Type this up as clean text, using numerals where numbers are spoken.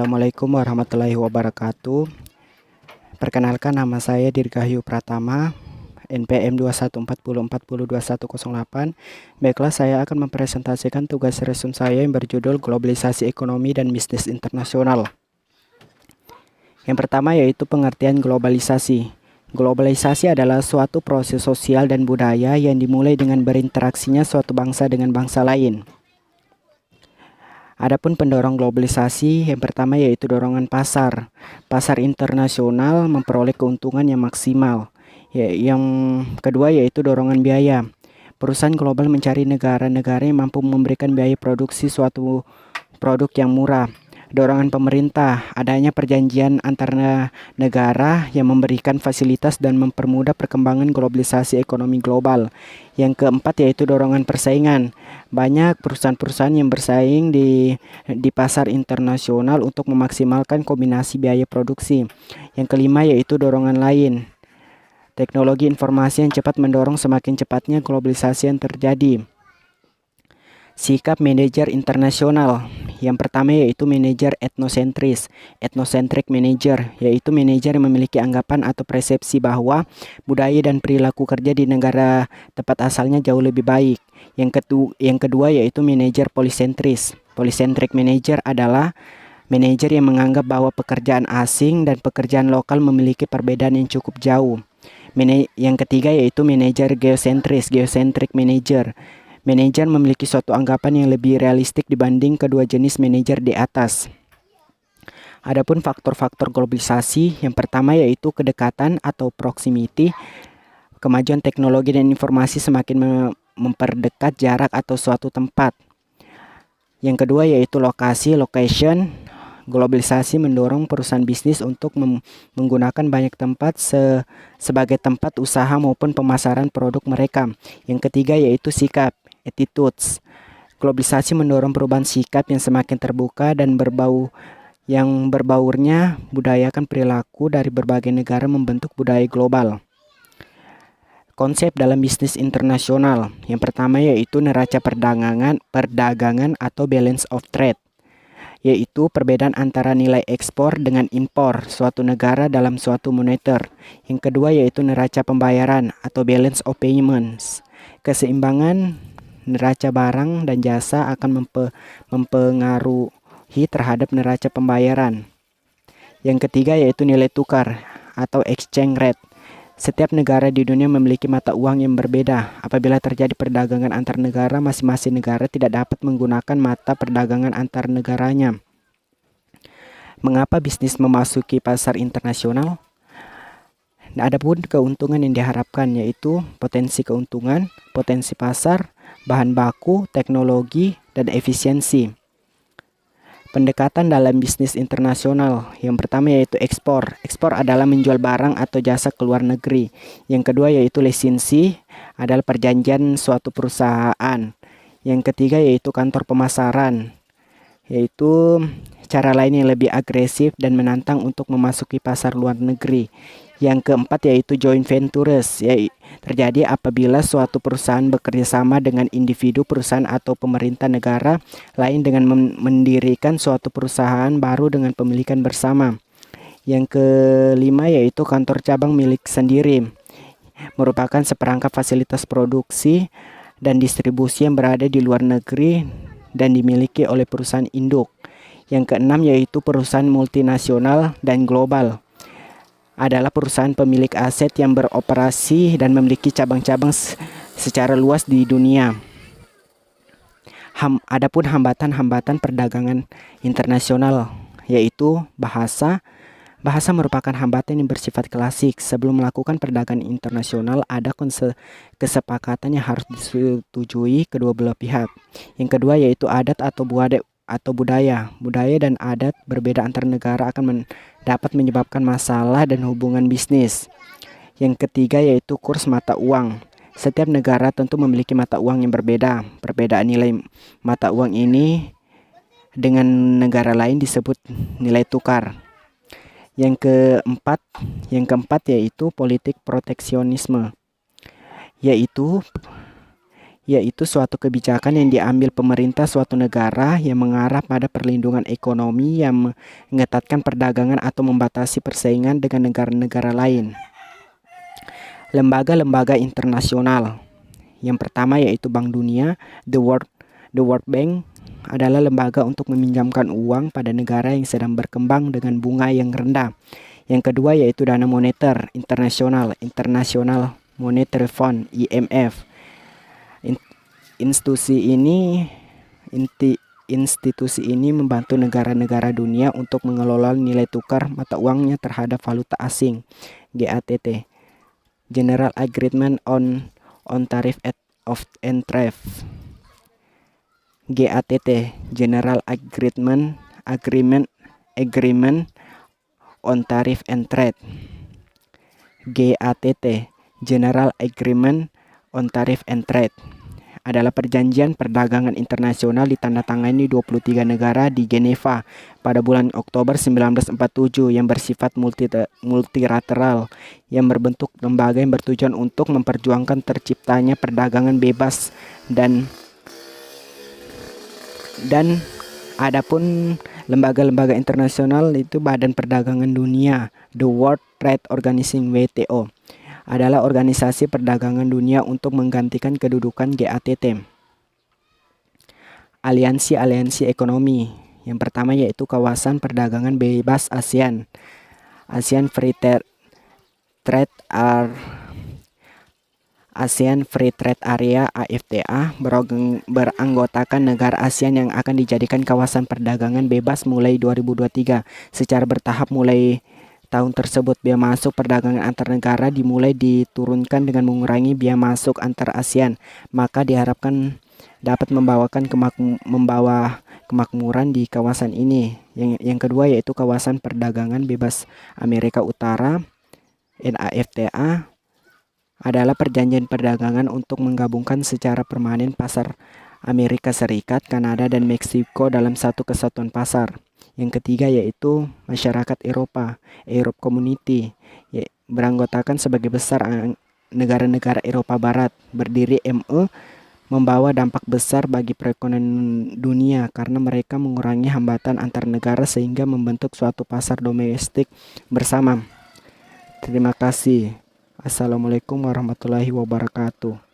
Assalamualaikum warahmatullahi wabarakatuh. Perkenalkan, nama saya Dirgahayu Pratama, NPM 2140402108. Baiklah, saya akan mempresentasikan tugas resume saya yang berjudul Globalisasi Ekonomi dan Bisnis Internasional. Yang pertama yaitu pengertian globalisasi. Globalisasi adalah suatu proses sosial dan budaya yang dimulai dengan berinteraksinya suatu bangsa dengan bangsa lain. Adapun pendorong globalisasi, yang pertama yaitu dorongan pasar. Pasar internasional memperoleh keuntungan yang maksimal. Yang kedua yaitu dorongan biaya. Perusahaan global mencari negara-negara yang mampu memberikan biaya produksi suatu produk yang murah. Dorongan pemerintah, adanya perjanjian antar negara yang memberikan fasilitas dan mempermudah perkembangan globalisasi ekonomi global. Yang keempat yaitu dorongan persaingan. Banyak perusahaan-perusahaan yang bersaing di pasar internasional untuk memaksimalkan kombinasi biaya produksi. Yang kelima yaitu dorongan lain. Teknologi informasi yang cepat mendorong semakin cepatnya globalisasi yang terjadi. Sikap manajer internasional. Yang pertama yaitu manajer etnosentris. Ethnocentric manager yaitu manajer yang memiliki anggapan atau persepsi bahwa budaya dan perilaku kerja di negara tempat asalnya jauh lebih baik. Yang kedua yaitu manajer polisentris. Polycentric manager adalah manajer yang menganggap bahwa pekerjaan asing dan pekerjaan lokal memiliki perbedaan yang cukup jauh. Yang ketiga yaitu manajer geosentris. Geocentric manager. Manajer memiliki suatu anggapan yang lebih realistik dibanding kedua jenis manajer di atas. Adapun faktor-faktor globalisasi, yang pertama yaitu kedekatan atau proximity. Kemajuan teknologi dan informasi semakin memperdekat jarak atau suatu tempat. Yang kedua yaitu lokasi, location. Globalisasi mendorong perusahaan bisnis untuk menggunakan banyak tempat sebagai tempat usaha maupun pemasaran produk mereka. Yang ketiga yaitu sikap, attitudes. Globalisasi mendorong perubahan sikap yang semakin terbuka dan berbaurnya budayakan perilaku dari berbagai negara membentuk budaya global. Konsep dalam bisnis internasional. Yang pertama yaitu neraca perdagangan atau balance of trade, yaitu perbedaan antara nilai ekspor dengan impor suatu negara dalam suatu moneter. Yang kedua yaitu neraca pembayaran atau balance of payments. Keseimbangan neraca barang dan jasa akan mempengaruhi terhadap neraca pembayaran. Yang ketiga yaitu nilai tukar atau exchange rate. Setiap negara di dunia memiliki mata uang yang berbeda. Apabila terjadi perdagangan antar negara, masing-masing negara tidak dapat menggunakan mata perdagangan antar negaranya. Mengapa bisnis memasuki pasar internasional? Adapun keuntungan yang diharapkan yaitu potensi keuntungan, potensi pasar, bahan baku, teknologi, dan efisiensi. Pendekatan dalam bisnis internasional. Yang pertama yaitu ekspor. Ekspor adalah menjual barang atau jasa ke luar negeri. Yang kedua yaitu lisensi, adalah perjanjian suatu perusahaan. Yang ketiga yaitu kantor pemasaran, yaitu cara lain yang lebih agresif dan menantang untuk memasuki pasar luar negeri. Yang keempat yaitu joint ventures, yaitu terjadi apabila suatu perusahaan bekerja sama dengan individu, perusahaan atau pemerintah negara lain dengan mendirikan suatu perusahaan baru dengan pemilikan bersama. Yang kelima yaitu kantor cabang milik sendiri, merupakan seperangkat fasilitas produksi dan distribusi yang berada di luar negeri dan dimiliki oleh perusahaan induk. Yang keenam yaitu perusahaan multinasional dan global, adalah perusahaan pemilik aset yang beroperasi dan memiliki cabang-cabang secara luas di dunia. Adapun hambatan-hambatan perdagangan internasional yaitu bahasa. Bahasa merupakan hambatan yang bersifat klasik. Sebelum melakukan perdagangan internasional, ada kesepakatan yang harus disetujui kedua belah pihak. Yang kedua yaitu adat atau budaya. Budaya dan adat berbeda antar negara akan dapat menyebabkan masalah dan hubungan bisnis. Yang ketiga yaitu kurs mata uang. Setiap negara tentu memiliki mata uang yang berbeda. Perbedaan nilai mata uang ini dengan negara lain disebut nilai tukar. Yang keempat yaitu politik proteksionisme, yaitu yaitu suatu kebijakan yang diambil pemerintah suatu negara yang mengarah pada perlindungan ekonomi yang mengetatkan perdagangan atau membatasi persaingan dengan negara-negara lain. Lembaga-lembaga internasional. Yang pertama yaitu Bank Dunia, The World Bank adalah lembaga untuk meminjamkan uang pada negara yang sedang berkembang dengan bunga yang rendah. Yang kedua yaitu Dana Moneter Internasional, International Monetary Fund, IMF. Institusi ini membantu negara-negara dunia untuk mengelola nilai tukar mata uangnya terhadap valuta asing, GATT. General Agreement on Tariff and Trade, GATT. General Agreement on Tariff and Trade, GATT. General Agreement on Tariff and Trade adalah perjanjian perdagangan internasional ditandatangani 23 negara di Geneva pada bulan Oktober 1947 yang bersifat multilateral yang berbentuk lembaga yang bertujuan untuk memperjuangkan terciptanya perdagangan bebas dan adapun lembaga-lembaga internasional itu Badan Perdagangan Dunia, The World Trade Organization WTO, adalah organisasi perdagangan dunia untuk menggantikan kedudukan GATT. Aliansi ekonomi. Yang pertama yaitu kawasan perdagangan bebas ASEAN. ASEAN Free Trade Area AFTA beranggotakan negara ASEAN yang akan dijadikan kawasan perdagangan bebas mulai 2023 secara bertahap. Mulai tahun tersebut biaya masuk perdagangan antar negara dimulai diturunkan dengan mengurangi biaya masuk antar ASEAN, maka diharapkan dapat membawa kemakmuran di kawasan ini. Yang kedua yaitu kawasan perdagangan bebas Amerika Utara, NAFTA, adalah perjanjian perdagangan untuk menggabungkan secara permanen pasar Amerika Serikat, Kanada, dan Meksiko dalam satu kesatuan pasar. Yang ketiga yaitu masyarakat Eropa, Europe Community, beranggotakan sebagai besar negara-negara Eropa Barat. Berdiri ME, membawa dampak besar bagi perekonomian dunia karena mereka mengurangi hambatan antar negara sehingga membentuk suatu pasar domestik bersama. Terima kasih. Assalamualaikum warahmatullahi wabarakatuh.